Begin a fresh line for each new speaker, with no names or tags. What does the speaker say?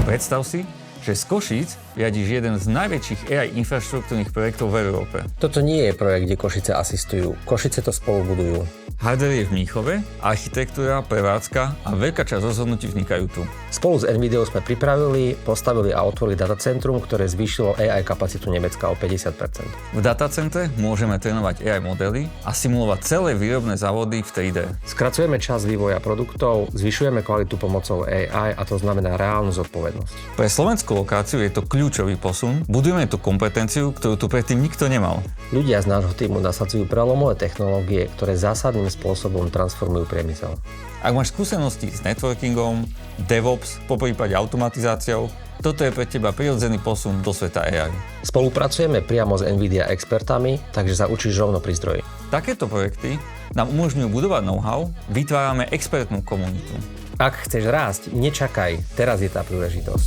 Predstav si, že z Košíc riadiš jeden z najväčších AI infraštruktúrnych projektov v Európe.
Toto nie je projekt, kde Košice asistujú. Košice to spolu budujú.
Hardware je v Mníchove, architektúra, prevádzka a veľká časť rozhodnutí vznikajú tu.
Spolu s NVIDIou sme pripravili, postavili a otvorili datacentrum, ktoré zvýšilo AI kapacitu Nemecka o 50%.
V datacentre môžeme trénovať AI modely a simulovať celé výrobné závody v 3D.
Skracujeme čas vývoja produktov, zvyšujeme kvalitu pomocou AI a to znamená reálnu zodpovednosť.
Pre slovenskú lokáciu je to kľúčový posun. Budujeme tú kompetenciu, ktorú tu predtým nikto nemal.
Ľudia z nášho týmu nasadzujú prelomové technológie, ktoré zásadným spôsobom transformujú priemysel.
Ak máš skúsenosti s networkingom, DevOps, poprípade automatizáciou, toto je pre teba prirodzený posun do sveta AI.
Spolupracujeme priamo s NVIDIA expertami, takže sa učíš rovno pri zdroji.
Takéto projekty nám umožňujú budovať know-how, vytvárame expertnú komunitu.
Ak chceš rásť, nečakaj, teraz je tá príležitosť.